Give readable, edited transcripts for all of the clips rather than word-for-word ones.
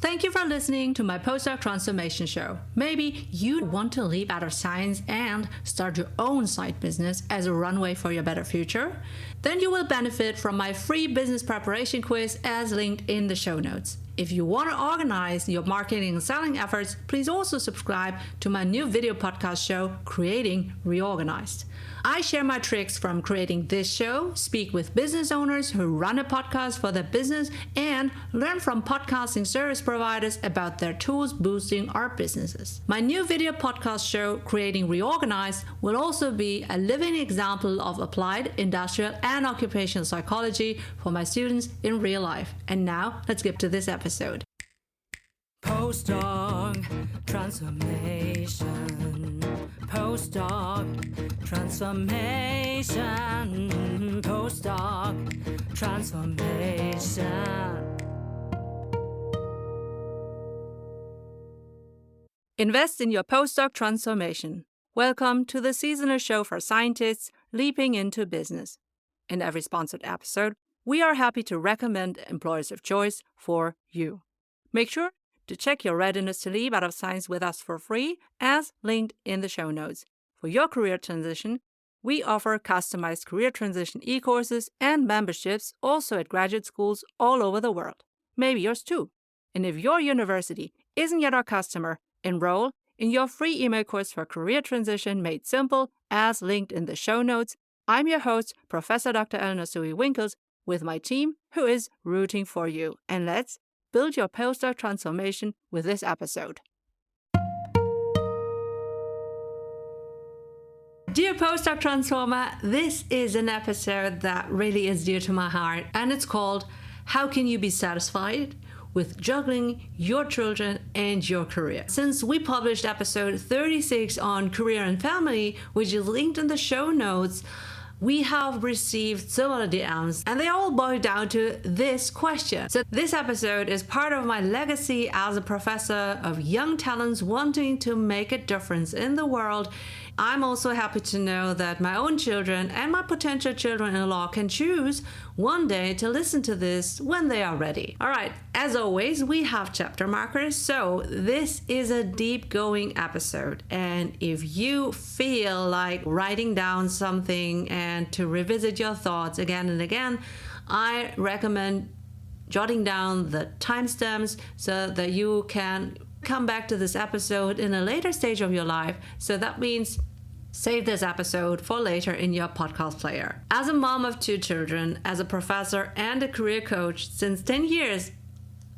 Thank you for listening to my Postdoc Transformation Show. Maybe you want to leap out of science and start your own side business as a runway for your better future? Then you will benefit from my free business preparation quiz as linked in the show notes. If you want to organize your marketing and selling efforts, please also subscribe to my new video podcast show, Creating Reorganized. I share my tricks from creating this show, speak with business owners who run a podcast for their business, and learn from podcasting service providers about their tools boosting our businesses. My new video podcast show, Creating Reorganized, will also be a living example of applied industrial and occupational psychology for my students in real life. And now, let's get to this episode. Postdoc Transformation. Postdoc Transformation. Postdoc Transformation. Invest in your postdoc transformation. Welcome to the seasonal show for scientists leaping into business. In every sponsored episode, we are happy to recommend employers of choice for you. Make sure to check your readiness to leap out of science with us for free, as linked in the show notes. For your career transition, we offer customized career transition e-courses and memberships also at graduate schools all over the world. Maybe yours too. And if your university isn't yet our customer, enroll in your free email course for career transition made simple, as linked in the show notes. I'm your host, Professor Dr. Eleonore Soei Winkels, with my team who is rooting for you. And let's build your postdoc transformation with this episode. Dear Postdoc Transformer, this is an episode that really is dear to my heart, and it's called How Can You Be Satisfied with Juggling Your Children and Your Career? Since we published episode 36 on career and family, which is linked in the show notes, we have received similar DMs, and they all boil down to this question. So this episode is part of my legacy as a professor of young talents wanting to make a difference in the world. I'm also happy to know that my own children and my potential children-in-law can choose one day to listen to this when they are ready. All right, as always, we have chapter markers, so this is a deep-going episode. And if you feel like writing down something and to revisit your thoughts again and again, I recommend jotting down the timestamps so that you can come back to this episode in a later stage of your life. So that means save this episode for later in your podcast player. As a mom of 2 children, as a professor and a career coach since 10 years,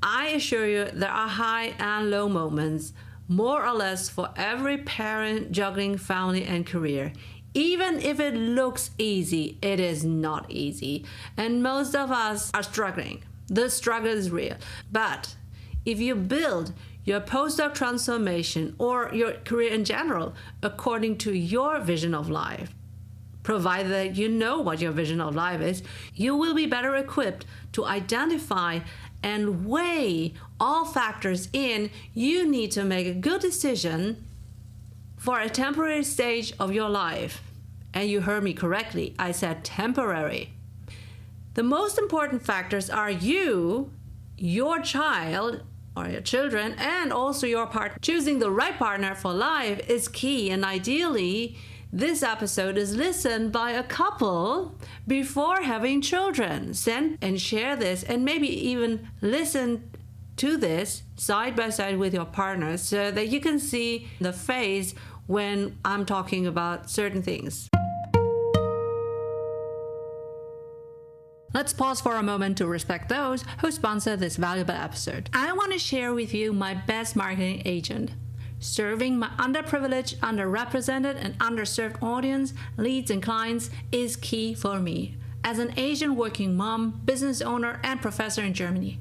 I assure you there are high and low moments, more or less for every parent juggling family and career. Even if it looks easy, it is not easy. And most of us are struggling. The struggle is real. But if you build your postdoc transformation or your career in general according to your vision of life, provided that you know what your vision of life is, you will be better equipped to identify and weigh all factors in. You need to make a good decision for a temporary stage of your life. And you heard me correctly, I said temporary. The most important factors are you, your child, or your children, and also your partner. Choosing the right partner for life is key, and ideally, this episode is listened by a couple before having children. Send and share this, and maybe even listen to this side by side with your partner so that you can see the face when I'm talking about certain things. Let's pause for a moment to respect those who sponsor this valuable episode. I want to share with you my best marketing agent. Serving my underprivileged, underrepresented, and underserved audience, leads, and clients is key for me as an Asian working mom, business owner, and professor in Germany.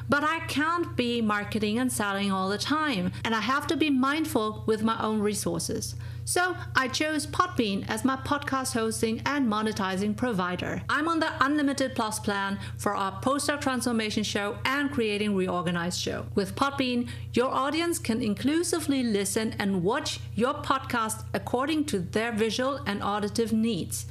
But I can't be marketing and selling all the time, and I have to be mindful with my own resources. So I chose Podbean as my podcast hosting and monetizing provider. I'm on the Unlimited Plus plan for our Postdoc Transformation Show and Creating Reorganized Show. With Podbean, your audience can inclusively listen and watch your podcast according to their visual and auditive needs.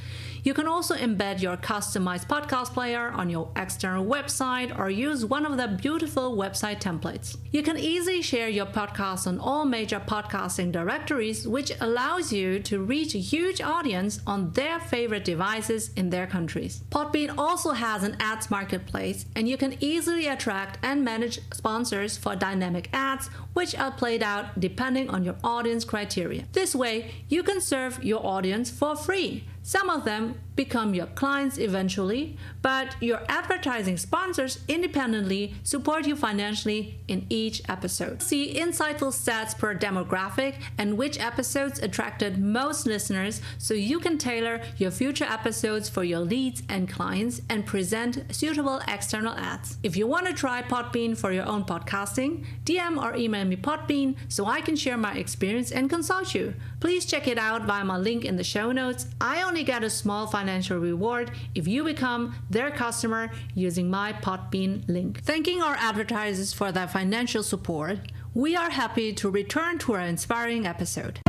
You can also embed your customized podcast player on your external website or use one of the beautiful website templates. You can easily share your podcast on all major podcasting directories, which allows you to reach a huge audience on their favorite devices in their countries. Podbean also has an ads marketplace, and you can easily attract and manage sponsors for dynamic ads, which are played out depending on your audience criteria. This way, you can serve your audience for free. Some of them become your clients eventually, but your advertising sponsors independently support you financially in each episode. See insightful stats per demographic and which episodes attracted most listeners, so you can tailor your future episodes for your leads and clients and present suitable external ads. If you want to try Podbean for your own podcasting, DM or email me Podbean so I can share my experience and consult you. Please check it out via my link in the show notes. I only get a small financial reward if you become their customer using my Podbean link. Thanking our advertisers for their financial support, we are happy to return to our inspiring episode.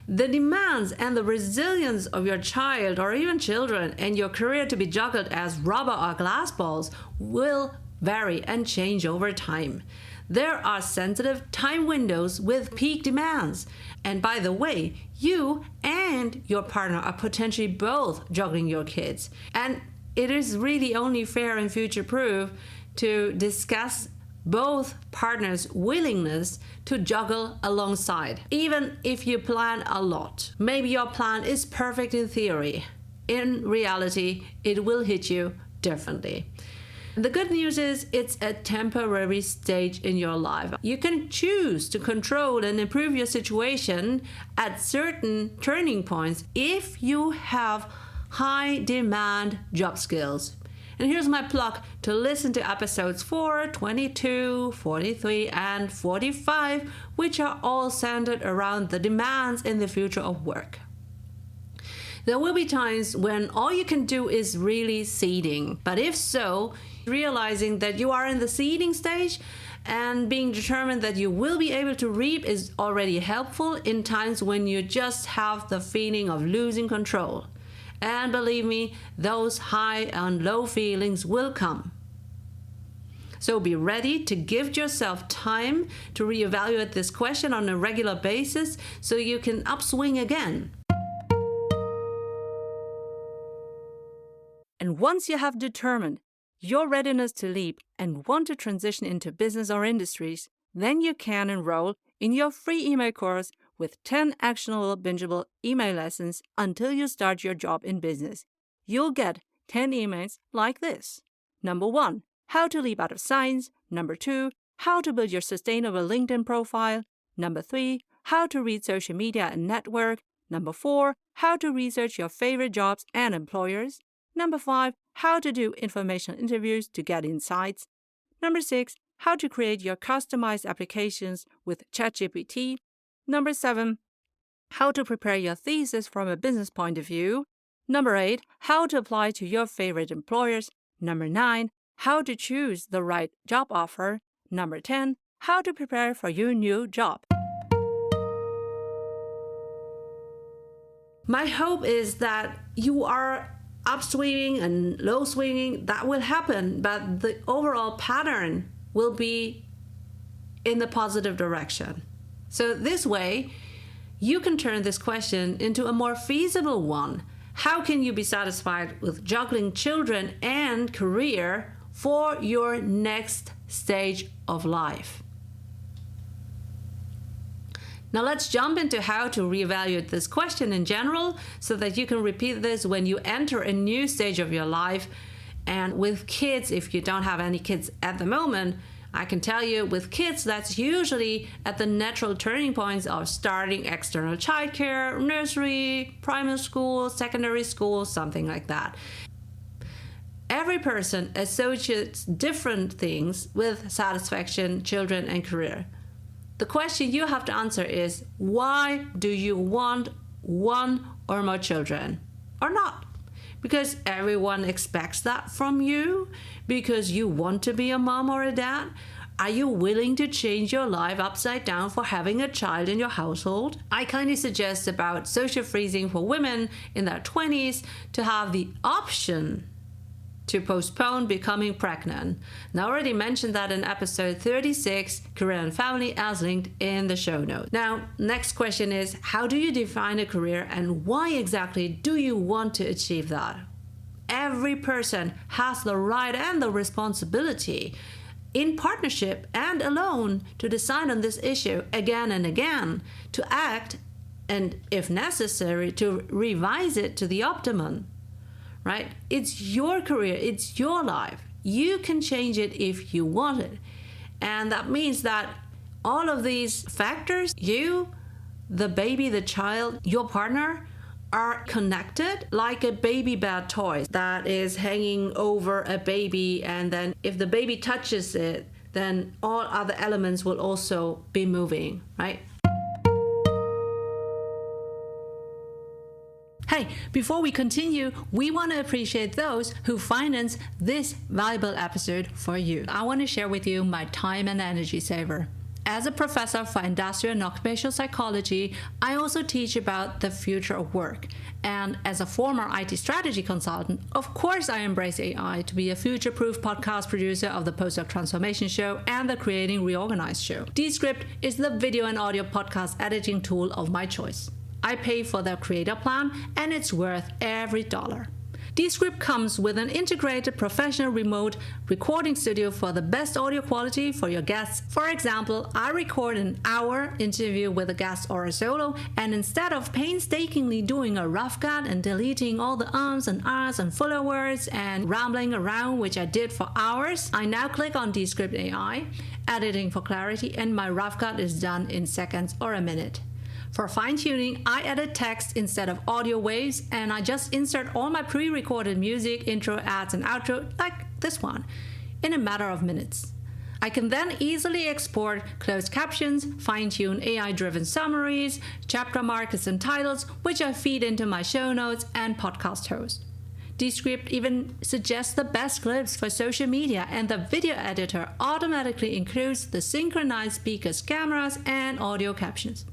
The demands and the resilience of your child or even children and your career to be juggled as rubber or glass balls will vary and change over time. There are sensitive time windows with peak demands. And by the way, you and your partner are potentially both juggling your kids. And it is really only fair and future-proof to discuss both partners' willingness to juggle alongside, even if you plan a lot. Maybe your plan is perfect in theory. In reality, it will hit you differently. The good news is it's a temporary stage in your life. You can choose to control and improve your situation at certain turning points if you have high demand job skills. And here's my plug to listen to episodes 4, 22, 43, and 45, which are all centered around the demands in the future of work. There will be times when all you can do is really seeding. But if so, realizing that you are in the seeding stage and being determined that you will be able to reap is already helpful in times when you just have the feeling of losing control. And believe me, those high and low feelings will come. So be ready to give yourself time to reevaluate this question on a regular basis so you can upswing again. And once you have determined your readiness to leap and want to transition into business or industries, then you can enroll in your free email course with 10 actionable, bingeable email lessons until you start your job in business. You'll get 10 emails like this. Number 1, how to leap out of science. Number 2, how to build your sustainable LinkedIn profile. Number 3, how to read social media and network. Number 4, how to research your favorite jobs and employers. Number 5, how to do informational interviews to get insights. Number 6, how to create your customized applications with ChatGPT. Number 7, how to prepare your thesis from a business point of view. Number 8, how to apply to your favorite employers. Number 9, how to choose the right job offer. Number 10, how to prepare for your new job. My hope is that you are upswinging and low swinging. That will happen, but the overall pattern will be in the positive direction. So this way, you can turn this question into a more feasible one. How can you be satisfied with juggling children and career for your next stage of life? Now let's jump into how to reevaluate this question in general so that you can repeat this when you enter a new stage of your life. And with kids, if you don't have any kids at the moment, I can tell you with kids, that's usually at the natural turning points of starting external childcare, nursery, primary school, secondary school, something like that. Every person associates different things with satisfaction, children, and career. The question you have to answer is, why do you want one or more children or not? Because everyone expects that from you, because you want to be a mom or a dad, Are you willing to change your life upside down for having a child in your household? I kindly suggest about social freezing for women in their 20s to have the option to postpone becoming pregnant. Now, I already mentioned that in episode 36, Career and Family, as linked in the show notes. Now, next question is, how do you define a career and why exactly do you want to achieve that? Every person has the right and the responsibility, in partnership and alone, to decide on this issue again and again, to act, and if necessary, to revise it to the optimum. Right? It's your career, it's your life. You can change it if you want it. And that means that all of these factors, you, the baby, the child, your partner, are connected like a baby bed toy that is hanging over a baby, and then if the baby touches it, then all other elements will also be moving, right? Hey, before we continue, we want to appreciate those who finance this valuable episode for you. I want to share with you my time and energy saver. As a professor for industrial and occupational psychology, I also teach about the future of work. And as a former IT strategy consultant, of course I embrace AI to be a future-proof podcast producer of the PostdocTransformation Show and the Creating Reorganized Show. Descript is the video and audio podcast editing tool of my choice. I pay for the creator plan, and it's worth every dollar. Descript comes with an integrated professional remote recording studio for the best audio quality for your guests. For example, I record an hour interview with a guest or a solo, and instead of painstakingly doing a rough cut and deleting all the ums and ahs and filler words and rambling around, which I did for hours, I now click on Descript AI, editing for clarity, and my rough cut is done in seconds or a minute. For fine-tuning, I edit text instead of audio waves, and I just insert all my pre-recorded music, intro, ads, and outro, like this one, in a matter of minutes. I can then easily export closed captions, fine-tune AI-driven summaries, chapter markers, and titles, which I feed into my show notes and podcast host. Descript even suggests the best clips for social media, and the video editor automatically includes the synchronized speakers, cameras, and audio captions.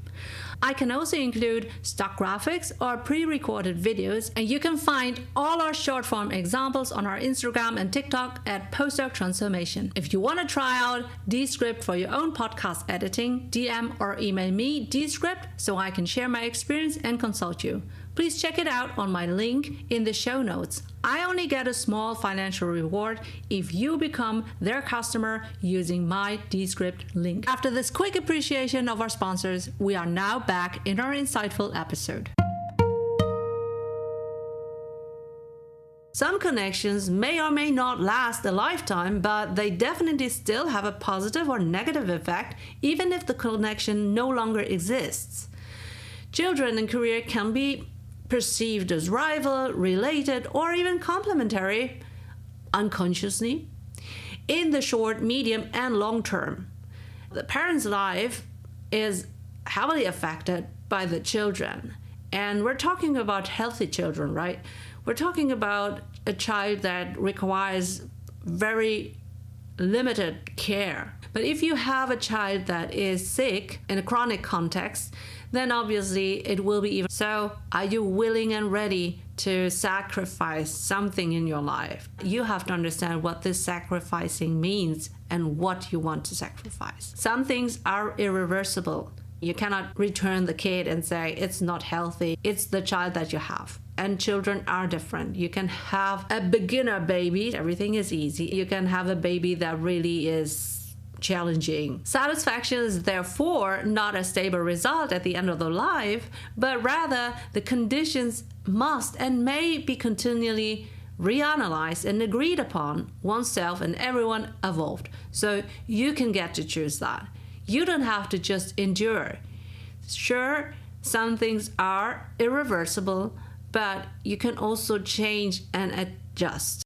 I can also include stock graphics or pre-recorded videos, and you can find all our short-form examples on our Instagram and TikTok at PostdocTransformation. If you want to try out Descript for your own podcast editing, DM or email me Descript so I can share my experience and consult you. Please check it out on my link in the show notes. I only get a small financial reward if you become their customer using my Descript link. After this quick appreciation of our sponsors, we are now back in our insightful episode. Some connections may or may not last a lifetime, but they definitely still have a positive or negative effect, even if the connection no longer exists. Children and career can be perceived as rival, related, or even complementary unconsciously in the short, medium, and long term. The parent's life is heavily affected by the children, and we're talking about healthy children, right? We're talking about a child that requires very limited care. But if you have a child that is sick in a chronic context, then obviously it will be even. So are you willing and ready to sacrifice something in your life? You have to understand what this sacrificing means and what you want to sacrifice. Some things are irreversible. You cannot return the kid and say it's not healthy. It's the child that you have. And children are different. You can have a beginner baby, everything is easy. You can have a baby that really is challenging. Satisfaction is therefore not a stable result at the end of the life, but rather the conditions must and may be continually reanalyzed and agreed upon. Oneself and everyone evolved. So you can get to choose that. You don't have to just endure. Sure, some things are irreversible, but you can also change and adjust.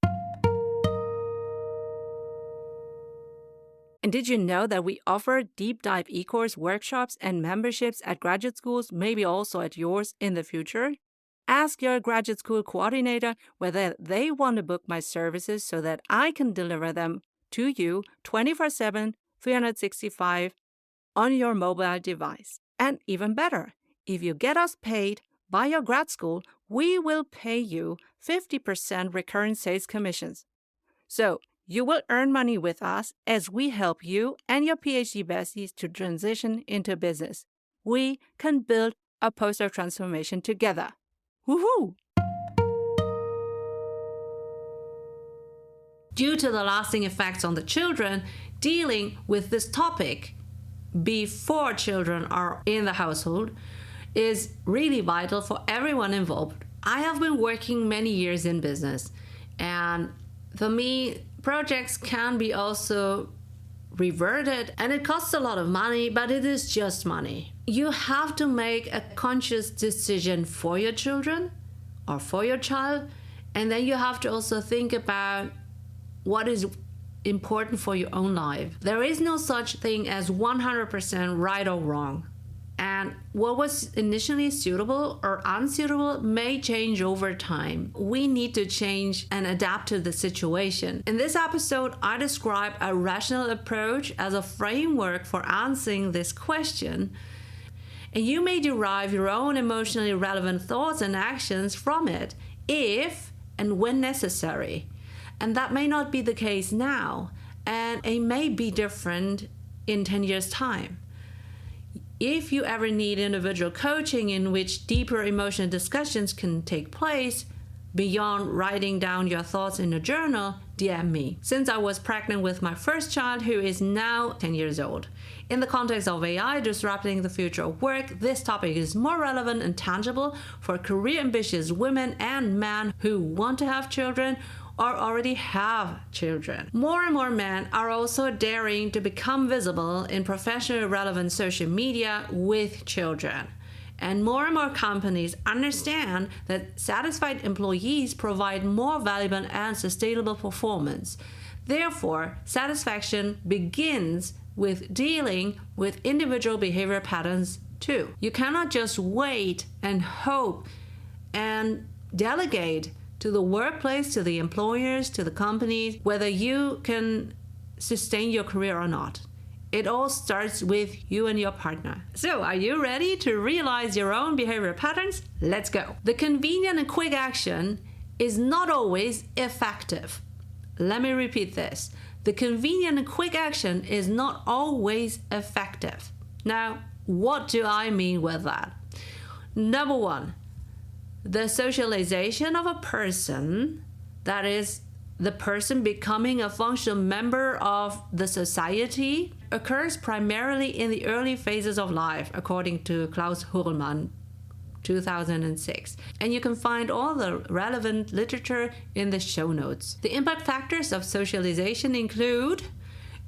And did you know that we offer deep dive e-course workshops and memberships at graduate schools, maybe also at yours in the future? Ask your graduate school coordinator whether they want to book my services so that I can deliver them to you 24/7 365 on your mobile device. And even better, if you get us paid by your grad school, we will pay you 50% recurring sales commissions. So you will earn money with us as we help you and your PhD besties to transition into business. We can build a postdoc transformation together. Woohoo! Due to the lasting effects on the children, dealing with this topic before children are in the household is really vital for everyone involved. I have been working many years in business, and for me, projects can be also reverted, and it costs a lot of money, but it is just money. You have to make a conscious decision for your children or for your child, and then you have to also think about what is important for your own life. There is no such thing as 100% right or wrong. And what was initially suitable or unsuitable may change over time. We need to change and adapt to the situation. In this episode, I describe a rational approach as a framework for answering this question. And you may derive your own emotionally relevant thoughts and actions from it if and when necessary. And that may not be the case now, and it may be different in 10 years' time. If you ever need individual coaching in which deeper emotional discussions can take place beyond writing down your thoughts in a journal, DM me. Since I was pregnant with my first child, who is now 10 years old. In the context of AI disrupting the future of work, this topic is more relevant and tangible for career-ambitious women and men who want to have children or already have children. More and more men are also daring to become visible in professionally relevant social media with children. And more companies understand that satisfied employees provide more valuable and sustainable performance. Therefore, satisfaction begins with dealing with individual behavior patterns too. You cannot just wait and hope and delegate to the workplace, to the employers, to the companies, whether you can sustain your career or not. It all starts with you and your partner. So, are you ready to realize your own behavior patterns? Let's go. The convenient and quick action is not always effective. Let me repeat this. The convenient and quick action is not always effective. Now, what do I mean with that? Number one, the socialization of a person, that is, the person becoming a functional member of the society, occurs primarily in the early phases of life, according to Klaus Hurlmann, 2006. And you can find all the relevant literature in the show notes. The impact factors of socialization include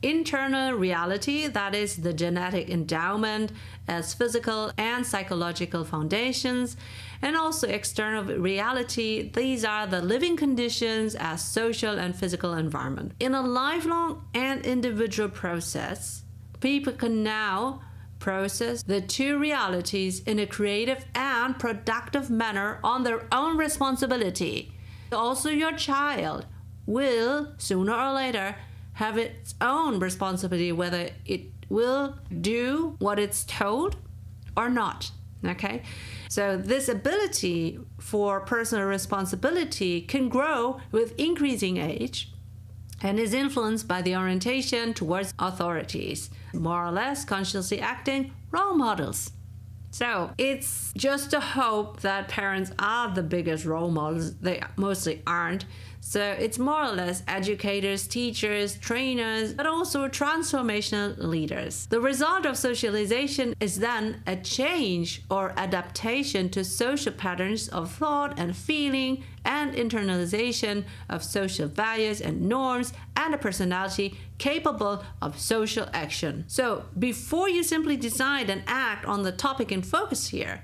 internal reality, that is the genetic endowment as physical and psychological foundations, and also external reality, these are the living conditions as social and physical environment. In a lifelong and individual process, people can now process the two realities in a creative and productive manner on their own responsibility. Also, your child will, sooner or later, have its own responsibility, whether it will do what it's told or not. Okay? So this ability for personal responsibility can grow with increasing age and is influenced by the orientation towards authorities, more or less consciously acting role models. So it's just a hope that parents are the biggest role models. They mostly aren't. So it's more or less educators, teachers, trainers, but also transformational leaders. The result of socialization is then a change or adaptation to social patterns of thought and feeling and internalization of social values and norms and a personality capable of social action. So before you simply decide and act on the topic in focus here,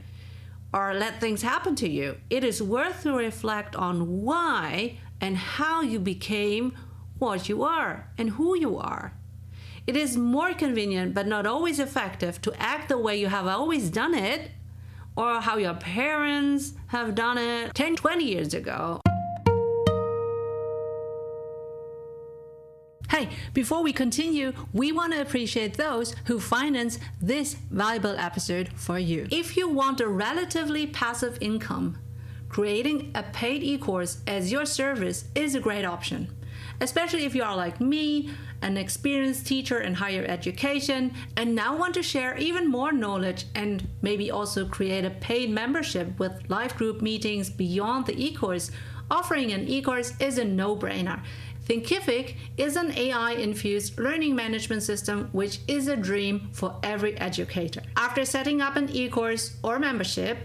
or let things happen to you, it is worth to reflect on why and how you became what you are and who you are. It is more convenient but not always effective to act the way you have always done it or how your parents have done it 10, 20 years ago. Hey, before we continue, we want to appreciate those who finance this valuable episode for you. If you want a relatively passive income, creating a paid e-course as your service is a great option, especially if you are like me, an experienced teacher in higher education, and now want to share even more knowledge and maybe also create a paid membership with live group meetings beyond the e-course. Offering an e-course is a no-brainer. Thinkific is an AI-infused learning management system which is a dream for every educator. After setting up an e-course or membership,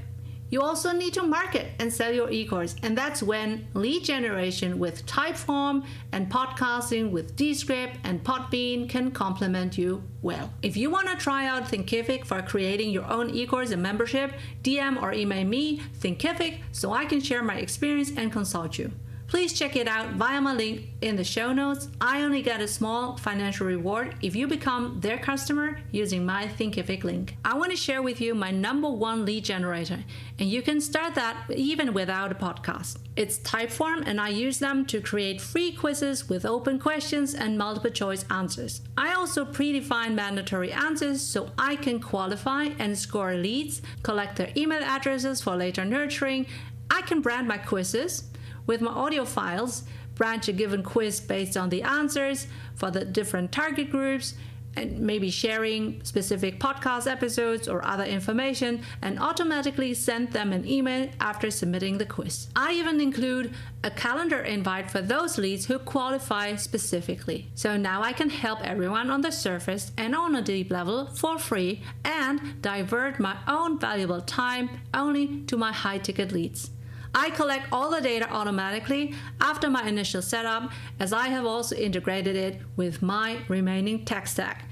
you also need to market and sell your e-course, and that's when lead generation with Typeform and podcasting with Descript and Podbean can complement you well. If you want to try out Thinkific for creating your own e-course and membership, DM or email me, Thinkific, so I can share my experience and consult you. Please check it out via my link in the show notes. I only get a small financial reward if you become their customer using my Thinkific link. I want to share with you my #1 lead generator, and you can start that even without a podcast. It's Typeform, and I use them to create free quizzes with open questions and multiple choice answers. I also predefine mandatory answers so I can qualify and score leads, collect their email addresses for later nurturing. I can brand my quizzes with my audio files, branch a given quiz based on the answers for the different target groups, and maybe sharing specific podcast episodes or other information, and automatically send them an email after submitting the quiz. I even include a calendar invite for those leads who qualify specifically. So now I can help everyone on the surface and on a deep level for free and divert my own valuable time only to my high-ticket leads. I collect all the data automatically after my initial setup, as I have also integrated it with my remaining tech stack.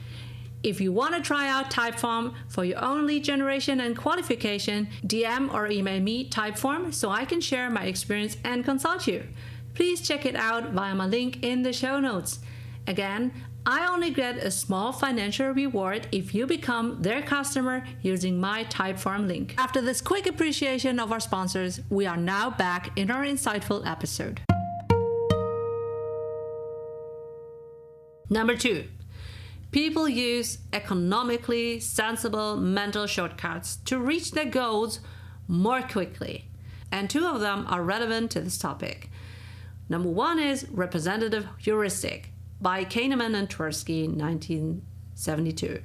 If you want to try out Typeform for your own lead generation and qualification, DM or email me Typeform so I can share my experience and consult you. Please check it out via my link in the show notes. Again, I only get a small financial reward if you become their customer using my Typeform link. After this quick appreciation of our sponsors, we are now back in our insightful episode. Number 2, people use economically sensible mental shortcuts to reach their goals more quickly. And 2 of them are relevant to this topic. Number 1 is representative heuristic by Kahneman and Tversky, 1972. It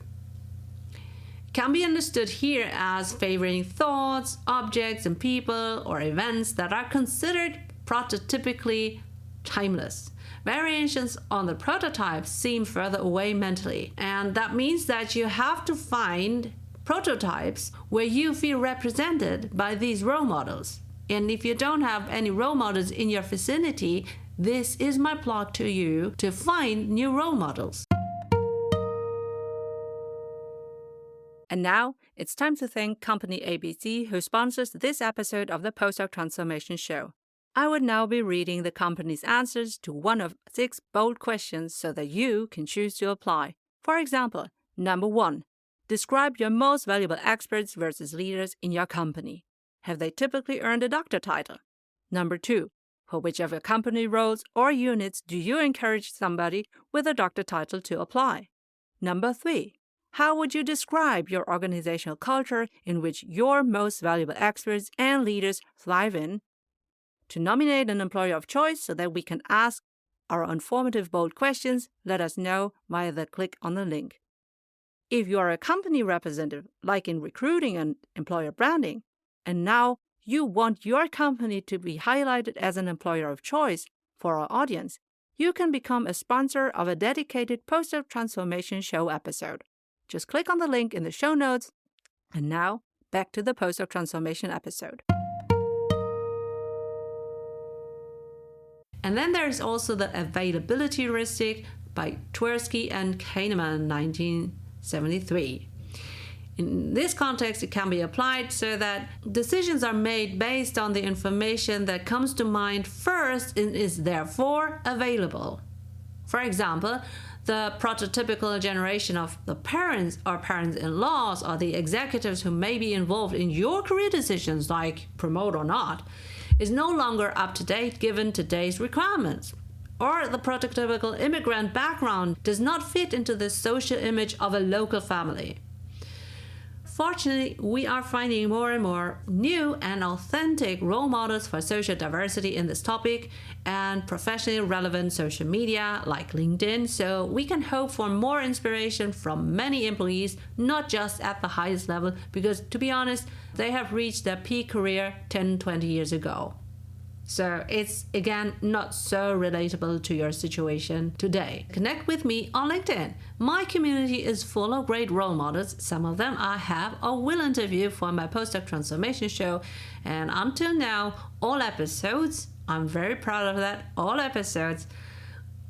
can be understood here as favoring thoughts, objects, and people or events that are considered prototypically timeless. Variations on the prototype seem further away mentally, and that means that you have to find prototypes where you feel represented by these role models. And if you don't have any role models in your vicinity, this is my plug to you to find new role models. And now, it's time to thank Company ABC, who sponsors this episode of the Postdoc Transformation Show. I would now be reading the company's answers to one of 6 bold questions so that you can choose to apply. For example, number 1, describe your most valuable experts versus leaders in your company. Have they typically earned a doctor title? Number 2, for which of your company roles or units do you encourage somebody with a doctor title to apply? Number 3, how would you describe your organizational culture in which your most valuable experts and leaders thrive in? To nominate an employer of choice so that we can ask our informative bold questions, let us know via the click on the link. If you are a company representative, like in recruiting and employer branding, and now you want your company to be highlighted as an employer of choice for our audience, you can become a sponsor of a dedicated Postdoc Transformation Show episode. Just click on the link in the show notes. And now, back to the Postdoc Transformation episode. And then there's also the availability heuristic by Tversky and Kahneman, 1973. In this context, it can be applied so that decisions are made based on the information that comes to mind first and is therefore available. For example, the prototypical generation of the parents or parents-in-laws or the executives who may be involved in your career decisions, like promote or not, is no longer up to date given today's requirements. or the prototypical immigrant background does not fit into the social image of a local family. Fortunately, we are finding more and more new and authentic role models for social diversity in this topic and professionally relevant social media like LinkedIn, so we can hope for more inspiration from many employees, not just at the highest level, because to be honest, they have reached their peak career 10-20 years ago. So it's, again, not so relatable to your situation today. Connect with me on LinkedIn. My community is full of great role models. Some of them I have or will interview for my Postdoc Transformation Show. And until now, all episodes, I'm very proud of that, all episodes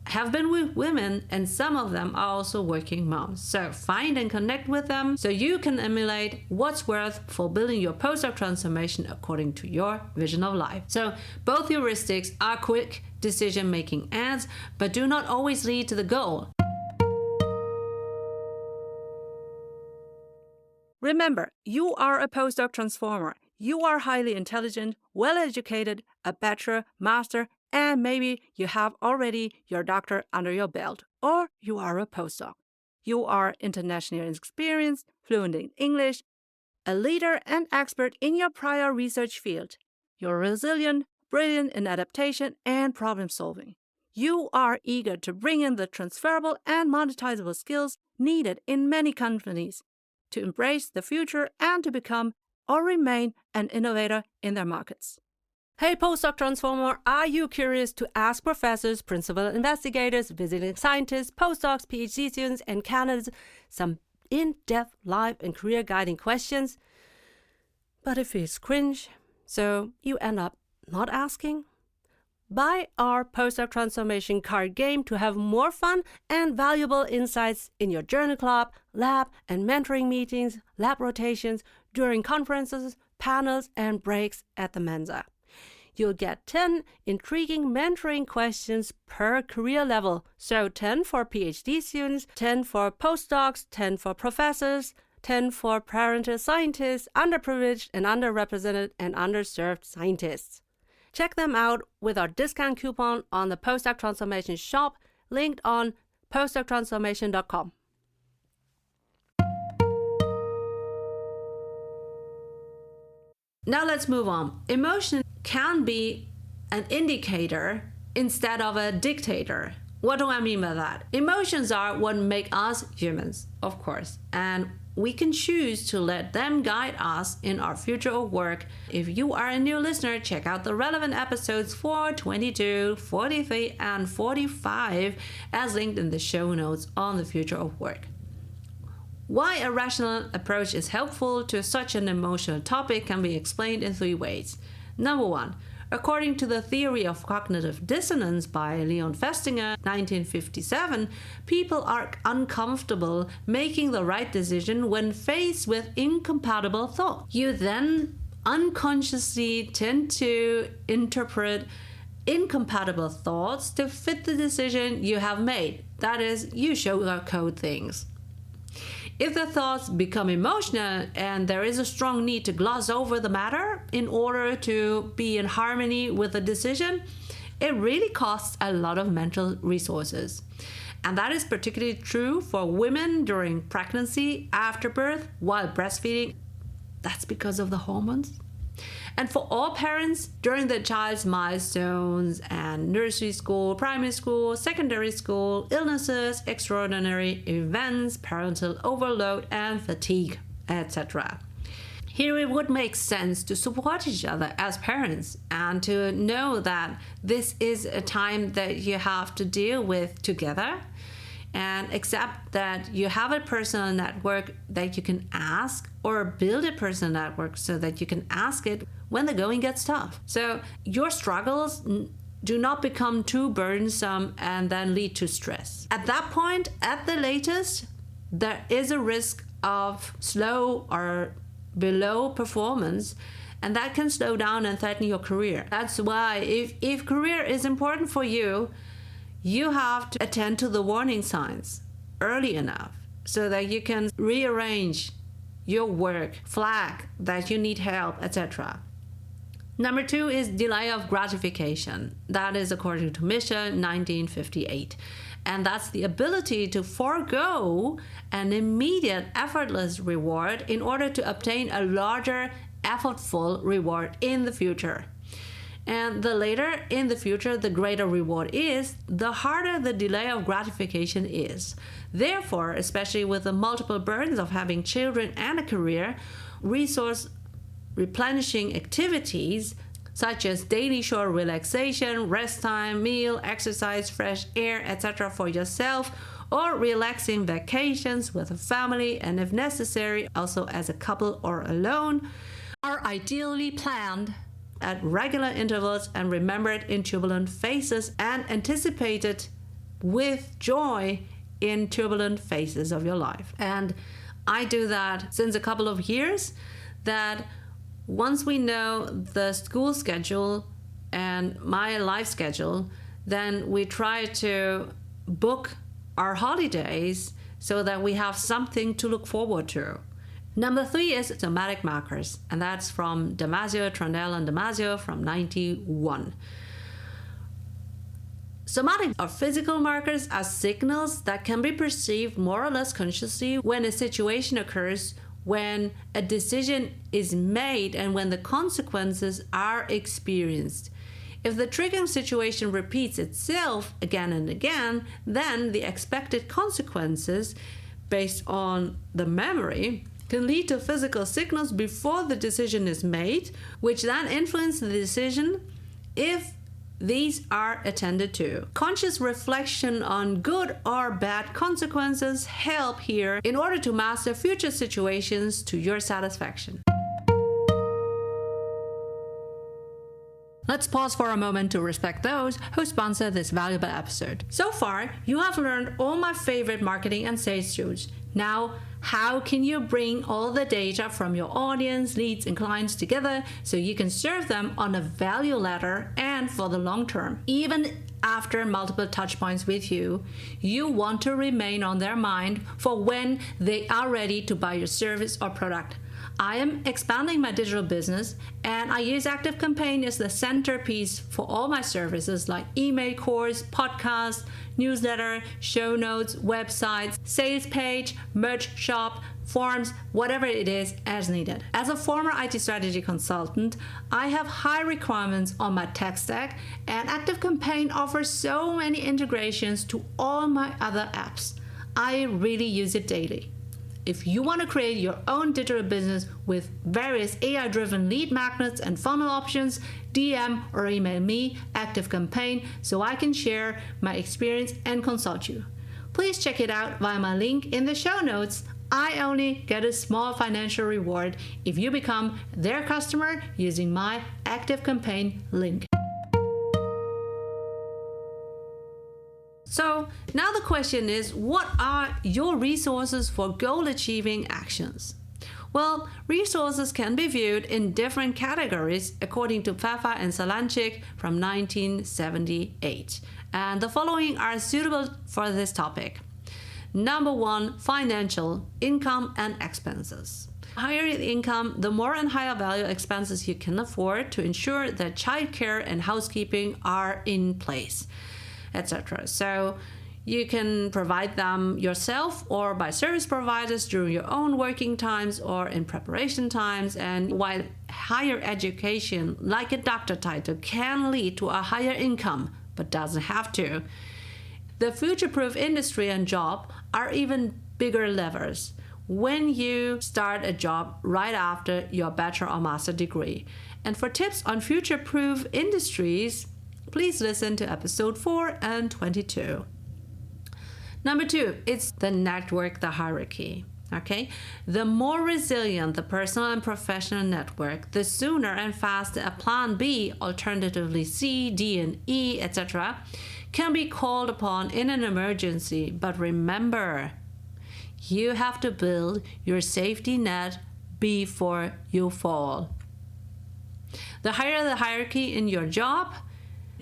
have been with women, and some of them are also working moms. So find and connect with them so you can emulate what's worth for building your postdoc transformation according to your vision of life. So both heuristics are quick decision-making ads, but do not always lead to the goal. Remember, you are a postdoc transformer. You are highly intelligent, well-educated, a bachelor, master, and maybe you have already your doctor under your belt, or you are a postdoc. You are internationally experienced, fluent in English, a leader and expert in your prior research field. You're resilient, brilliant in adaptation and problem solving. You are eager to bring in the transferable and monetizable skills needed in many companies to embrace the future and to become or remain an innovator in their markets. Hey, postdoc transformer, are you curious to ask professors, principal investigators, visiting scientists, postdocs, PhD students, and candidates some in-depth life and career guiding questions? But it feels cringe, so you end up not asking? Buy our postdoc transformation card game to have more fun and valuable insights in your journal club, lab, and mentoring meetings, lab rotations, during conferences, panels, and breaks at the Mensa. You'll get 10 intriguing mentoring questions per career level. So 10 for PhD students, 10 for postdocs, 10 for professors, 10 for parental scientists, underprivileged and underrepresented and underserved scientists. Check them out with our discount coupon on the Postdoc Transformation shop, linked on postdoctransformation.com. Now let's move on. Emotion can be an indicator instead of a dictator. What do I mean by that? Emotions are what make us humans, of course, and we can choose to let them guide us in our future of work. If you are a new listener, check out the relevant episodes 4, 22, 43, and 45 as linked in the show notes on the future of work. Why a rational approach is helpful to such an emotional topic can be explained in 3 ways. Number 1, according to the theory of cognitive dissonance by Leon Festinger, 1957, people are uncomfortable making the right decision when faced with incompatible thoughts. You then unconsciously tend to interpret incompatible thoughts to fit the decision you have made. That is, you sugarcoat things. If the thoughts become emotional and there is a strong need to gloss over the matter in order to be in harmony with the decision, it really costs a lot of mental resources. And that is particularly true for women during pregnancy, after birth, while breastfeeding. That's because of the hormones. And for all parents, during the child's milestones and nursery school, primary school, secondary school, illnesses, extraordinary events, parental overload and fatigue, etc. Here it would make sense to support each other as parents and to know that this is a time that you have to deal with together, and accept that you have a personal network that you can ask, or build a personal network so that you can ask it when the going gets tough. So your struggles do not become too burdensome and then lead to stress. At that point, at the latest, there is a risk of slow or below performance, and that can slow down and threaten your career. That's why if career is important for you, you have to attend to the warning signs early enough so that you can rearrange your work, flag that you need help, etc. Number 2 is delay of gratification. That is according to Mission 1958. And that's the ability to forego an immediate effortless reward in order to obtain a larger effortful reward in the future. And the later in the future the greater reward is, the harder the delay of gratification is. Therefore, especially with the multiple burdens of having children and a career, resource replenishing activities such as daily short relaxation, rest time, meal, exercise, fresh air, etc. for yourself, or relaxing vacations with a family, and if necessary, also as a couple or alone, are ideally planned at regular intervals and remembered in turbulent phases and anticipated with joy in turbulent phases of your life. And I do that since a couple of years, that once we know the school schedule and my life schedule, then we try to book our holidays so that we have something to look forward to. Number 3 is somatic markers, and that's from Damasio, Trondell, and Damasio from 91. Somatic or physical markers are signals that can be perceived more or less consciously when a situation occurs, when a decision is made, and when the consequences are experienced. If the triggering situation repeats itself again and again, then the expected consequences based on the memory can lead to physical signals before the decision is made, which then influence the decision if these are attended to. Conscious reflection on good or bad consequences help here in order to master future situations to your satisfaction. Let's pause for a moment to respect those who sponsor this valuable episode. So far, you have learned all my favorite marketing and sales tools. Now, how can you bring all the data from your audience, leads, and clients together so you can serve them on a value ladder and for the long term? Even after multiple touch points with you, you want to remain on their mind for when they are ready to buy your service or product. I am expanding my digital business, and I use ActiveCampaign as the centerpiece for all my services like email course, podcast, newsletter, show notes, websites, sales page, merch shop, forms, whatever it is as needed. As a former IT strategy consultant, I have high requirements on my tech stack, and ActiveCampaign offers so many integrations to all my other apps. I really use it daily. If you want to create your own digital business with various AI-driven lead magnets and funnel options, DM or email me, ActiveCampaign, so I can share my experience and consult you. Please check it out via my link in the show notes. I only get a small financial reward if you become their customer using my ActiveCampaign link. So now the question is, what are your resources for goal-achieving actions? Well, resources can be viewed in different categories according to Pfeffer and Salanchik from 1978. And the following are suitable for this topic. Number 1, financial, income and expenses. The higher the income, the more and higher value expenses you can afford to ensure that childcare and housekeeping are in place, etc. So you can provide them yourself or by service providers during your own working times or in preparation times. And while higher education, like a doctor title, can lead to a higher income, but doesn't have to, the future-proof industry and job are even bigger levers when you start a job right after your bachelor or master degree. And for tips on future-proof industries, please listen to episode 4 and 22. Number 2, it's the network, the hierarchy. Okay? The more resilient the personal and professional network, the sooner and faster a plan B, alternatively C, D, and E, etc., can be called upon in an emergency. But remember, you have to build your safety net before you fall. The higher the hierarchy in your job,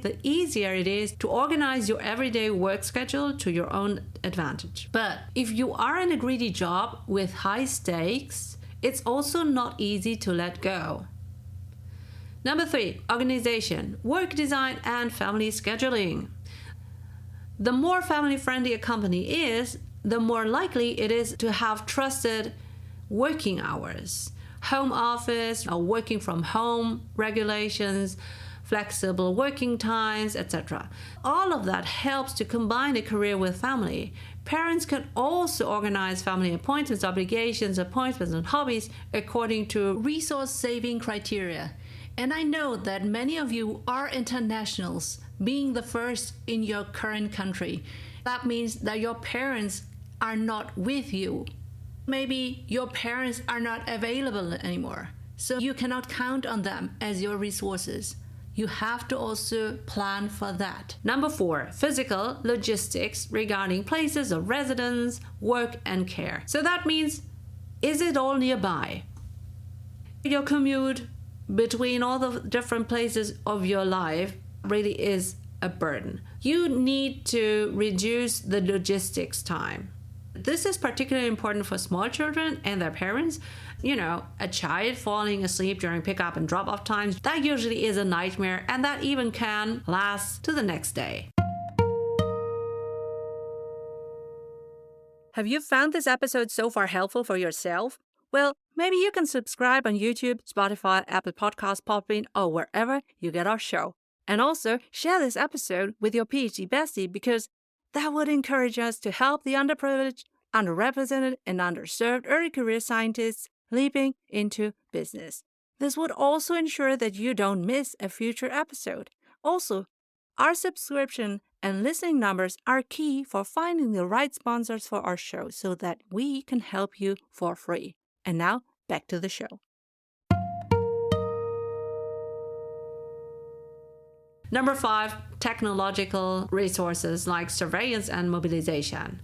the easier it is to organize your everyday work schedule to your own advantage. But if you are in a greedy job with high stakes, it's also not easy to let go. Number 3, organization, work design, and family scheduling. The more family-friendly a company is, the more likely it is to have trusted working hours, home office or working from home regulations, flexible working times, etc. All of that helps to combine a career with family. Parents can also organize family appointments, obligations, appointments, and hobbies according to resource-saving criteria. And I know that many of you are internationals, being the first in your current country. That means that your parents are not with you. Maybe your parents are not available anymore, so you cannot count on them as your resources. You have to also plan for that. Number 4, physical logistics regarding places of residence, work, and care. So that means, is it all nearby? Your commute between all the different places of your life really is a burden. You need to reduce the logistics time. This is particularly important for small children and their parents. You know, a child falling asleep during pickup and drop-off times, that usually is a nightmare, and that even can last to the next day. Have you found this episode so far helpful for yourself? Well, maybe you can subscribe on YouTube, Spotify, Apple Podcasts, Podbean, or wherever you get our show. And also share this episode with your PhD bestie, because that would encourage us to help the underprivileged, underrepresented, and underserved early career scientists leaping into business. This would also ensure that you don't miss a future episode. Also, our subscription and listening numbers are key for finding the right sponsors for our show so that we can help you for free. And now, back to the show. Number 5, technological resources like surveillance and mobilization.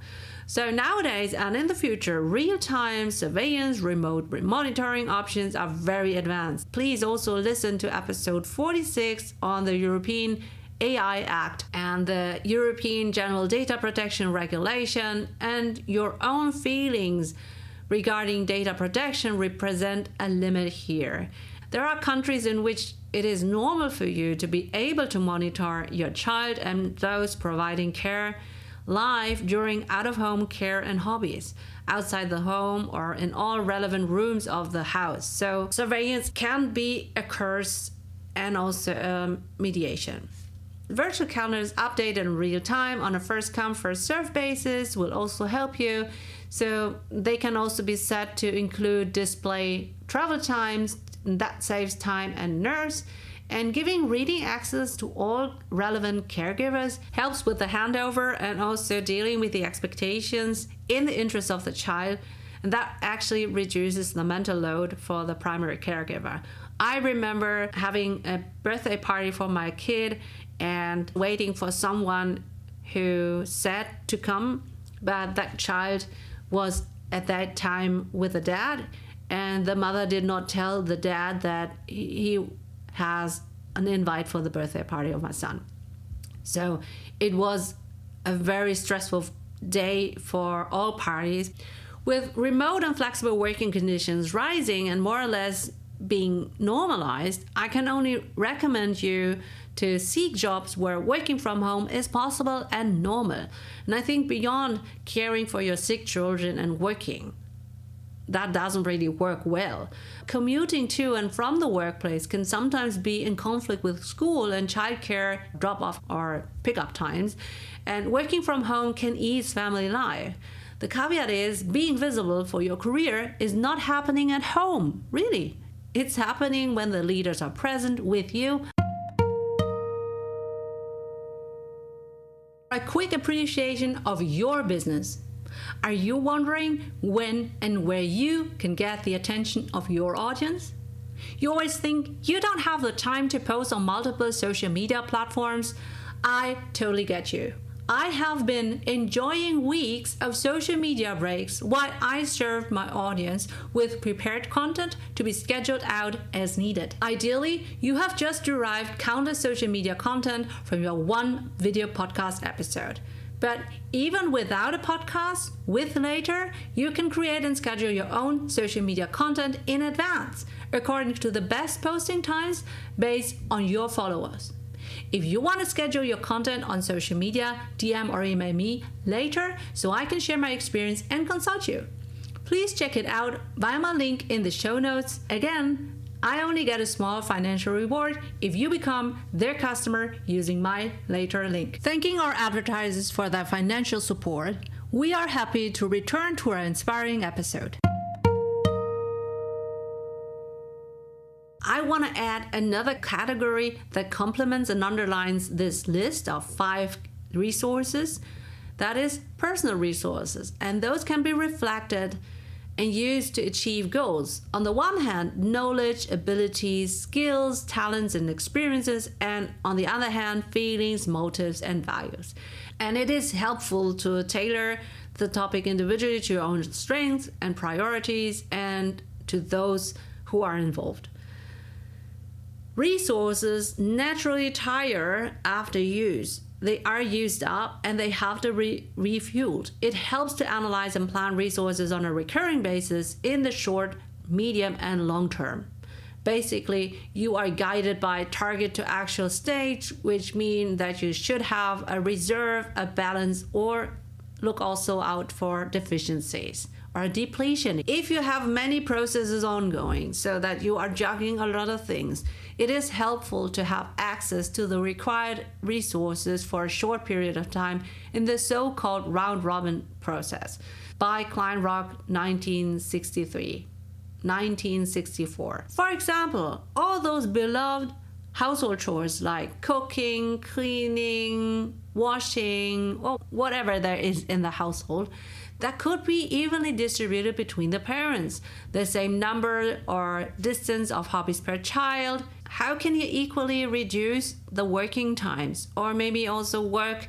So nowadays and in the future, real-time surveillance, remote monitoring options are very advanced. Please also listen to episode 46 on the European AI Act and the European General Data Protection Regulation, and your own feelings regarding data protection represent a limit here. There are countries in which it is normal for you to be able to monitor your child and those providing care live during out-of-home care and hobbies, outside the home or in all relevant rooms of the house. So surveillance can be a curse and also mediation. Virtual calendars updated in real time on a first-come, first-served basis will also help you. So they can also be set to include display travel times. That saves time and nerves. And giving reading access to all relevant caregivers helps with the handover and also dealing with the expectations in the interest of the child. And that actually reduces the mental load for the primary caregiver. I remember having a birthday party for my kid and waiting for someone who said to come, but that child was at that time with the dad, and the mother did not tell the dad that he has an invite for the birthday party of my son. So it was a very stressful day for all parties. With remote and flexible working conditions rising and more or less being normalized, I can only recommend you to seek jobs where working from home is possible and normal. And I think beyond caring for your sick children and working, that doesn't really work well. Commuting to and from the workplace can sometimes be in conflict with school and childcare drop-off or pick-up times, and working from home can ease family life. The caveat is being visible for your career is not happening at home, really. It's happening when the leaders are present with you. A quick appreciation of your business. Are you wondering when and where you can get the attention of your audience? You always think you don't have the time to post on multiple social media platforms. I totally get you. I have been enjoying weeks of social media breaks while I served my audience with prepared content to be scheduled out as needed. Ideally, you have just derived countless social media content from your one video podcast episode. But even without a podcast, with Later, you can create and schedule your own social media content in advance, according to the best posting times based on your followers. If you want to schedule your content on social media, DM or email me later so I can share my experience and consult you. Please check it out via my link in the show notes. Again, I only get a small financial reward if you become their customer using my Later link. Thanking our advertisers for their financial support, we are happy to return to our inspiring episode. I want to add another category that complements and underlines this list of 5 resources. That is personal resources, and those can be reflected and used to achieve goals. On the one hand, knowledge, abilities, skills, talents, and experiences, and on the other hand, feelings, motives, and values. And it is helpful to tailor the topic individually to your own strengths and priorities and to those who are involved. Resources naturally tire after use. They are used up and they have to be refueled. It helps to analyze and plan resources on a recurring basis in the short, medium, and long term. Basically, you are guided by target to actual stage, which means that you should have a reserve, a balance, or look also out for deficiencies or depletion. If you have many processes ongoing so that you are juggling a lot of things, it is helpful to have access to the required resources for a short period of time in the so-called round-robin process by Kleinrock 1964. For example, all those beloved household chores like cooking, cleaning, washing, or whatever there is in the household, that could be evenly distributed between the parents, the same number or distance of hobbies per child. How can you equally reduce the working times, or maybe also work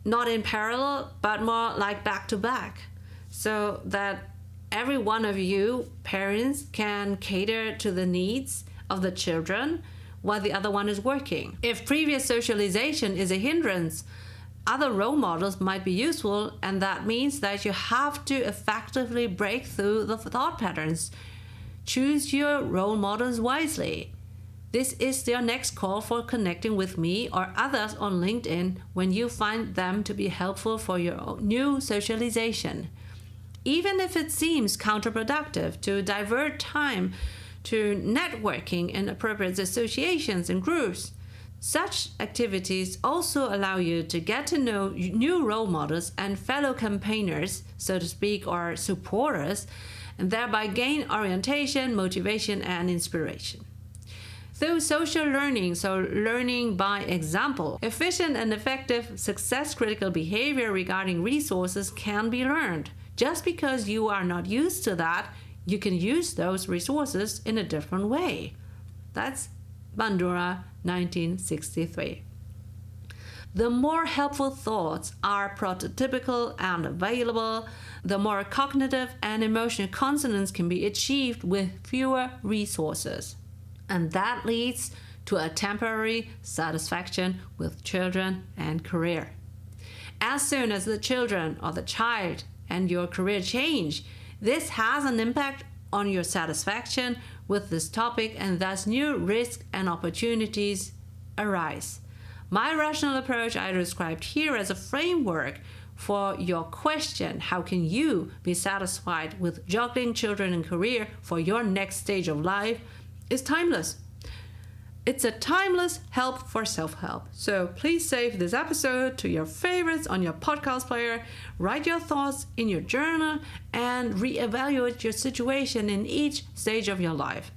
not in parallel but more like back to back, so that every one of you parents can cater to the needs of the children while the other one is working? If previous socialization is a hindrance, other role models might be useful, and that means that you have to effectively break through the thought patterns. Choose your role models wisely. This is your next call for connecting with me or others on LinkedIn when you find them to be helpful for your new socialization. Even if it seems counterproductive to divert time to networking in appropriate associations and groups, such activities also allow you to get to know new role models and fellow campaigners, so to speak, or supporters, and thereby gain orientation, motivation, and inspiration. Through social learning, so learning by example, efficient and effective success-critical behavior regarding resources can be learned. Just because you are not used to that, you can use those resources in a different way. That's Bandura 1963. The more helpful thoughts are prototypical and available, the more cognitive and emotional consonance can be achieved with fewer resources. And that leads to a temporary satisfaction with children and career. As soon as the children or the child and your career change, this has an impact on your satisfaction with this topic, and thus new risks and opportunities arise. My rational approach I described here as a framework for your question, how can you be satisfied with juggling children and career for your next stage of life, is timeless. It's a timeless help for self-help. So please save this episode to your favorites on your podcast player, write your thoughts in your journal, and reevaluate your situation in each stage of your life.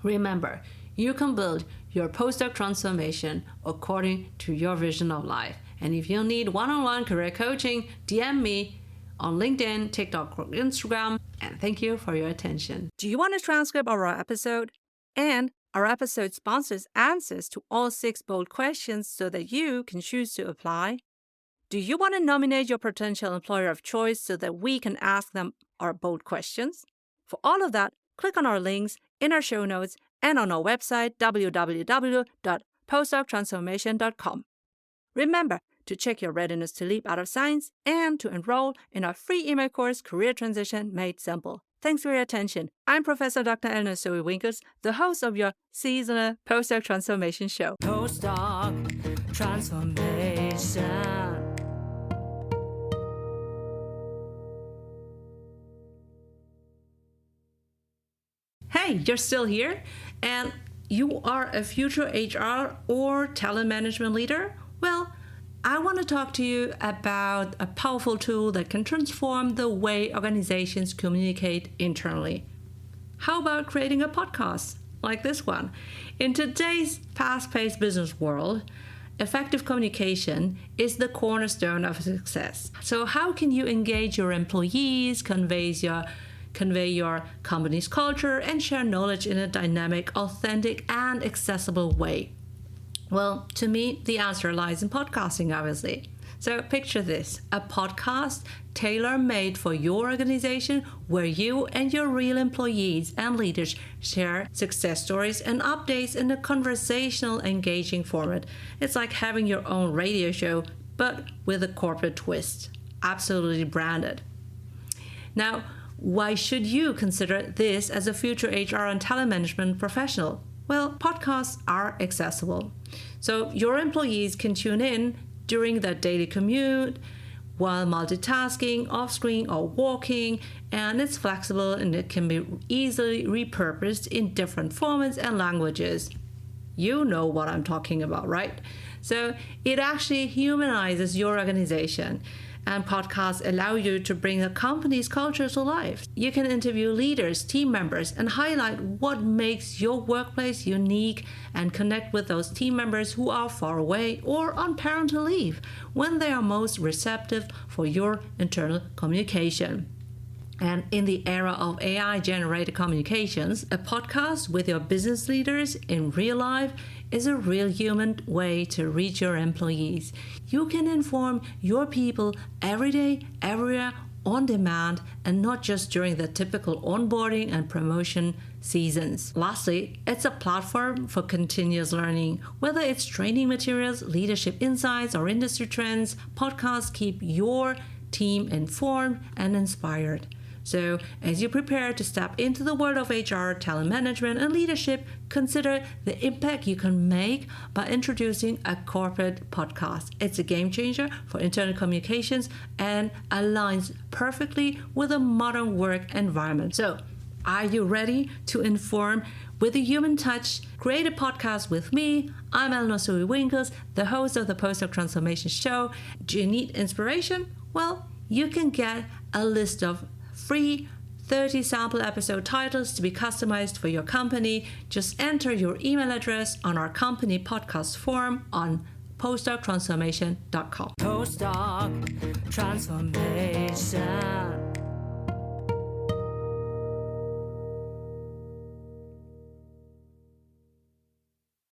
Remember, you can build your postdoc transformation according to your vision of life. And if you need one-on-one career coaching, DM me on LinkedIn, TikTok, or Instagram. And thank you for your attention. Do you want a transcript of our episode? And our episode sponsors answers to all 6 bold questions so that you can choose to apply. Do you want to nominate your potential employer of choice so that we can ask them our bold questions? For all of that, click on our links in our show notes and on our website, www.postdoctransformation.com. Remember, to check your readiness to leap out of science, and to enroll in our free email course, Career Transition Made Simple. Thanks for your attention. I'm Professor Dr. Eleonore Soei Winkels, the host of your seasonal Postdoc Transformation Show. Postdoc Transformation. Hey, you're still here? And you are a future HR or talent management leader? Well, I want to talk to you about a powerful tool that can transform the way organizations communicate internally. How about creating a podcast like this one? In today's fast-paced business world, effective communication is the cornerstone of success. So how can you engage your employees, convey your company's culture, and share knowledge in a dynamic, authentic, and accessible way? Well, to me, the answer lies in podcasting, obviously. So picture this, a podcast tailor-made for your organization where you and your real employees and leaders share success stories and updates in a conversational, engaging format. It's like having your own radio show, but with a corporate twist. Absolutely branded. Now, why should you consider this as a future HR and talent management professional? Well, podcasts are accessible. So your employees can tune in during their daily commute, while multitasking, off-screen, or walking, and it's flexible and it can be easily repurposed in different formats and languages. You know what I'm talking about, right? So it actually humanizes your organization. And podcasts allow you to bring a company's culture to life. You can interview leaders, team members, and highlight what makes your workplace unique and connect with those team members who are far away or on parental leave when they are most receptive for your internal communication. And in the era of AI-generated communications, a podcast with your business leaders in real life is a real human way to reach your employees. You can inform your people every day, everywhere, on demand, and not just during the typical onboarding and promotion seasons. Lastly, it's a platform for continuous learning. Whether it's training materials, leadership insights, or industry trends, podcasts keep your team informed and inspired. So, as you prepare to step into the world of HR, talent management, and leadership, consider the impact you can make by introducing a corporate podcast. It's a game changer for internal communications and aligns perfectly with a modern work environment. So, are you ready to inform with a human touch? Create a podcast with me. I'm Eleonore Soei Winkels, the host of the Postdoc Transformation Show. Do you need inspiration? Well, you can get a list of free 30 sample episode titles to be customized for your company. Just enter your email address on our company podcast form on postdoctransformation.com. Postdoc Transformation.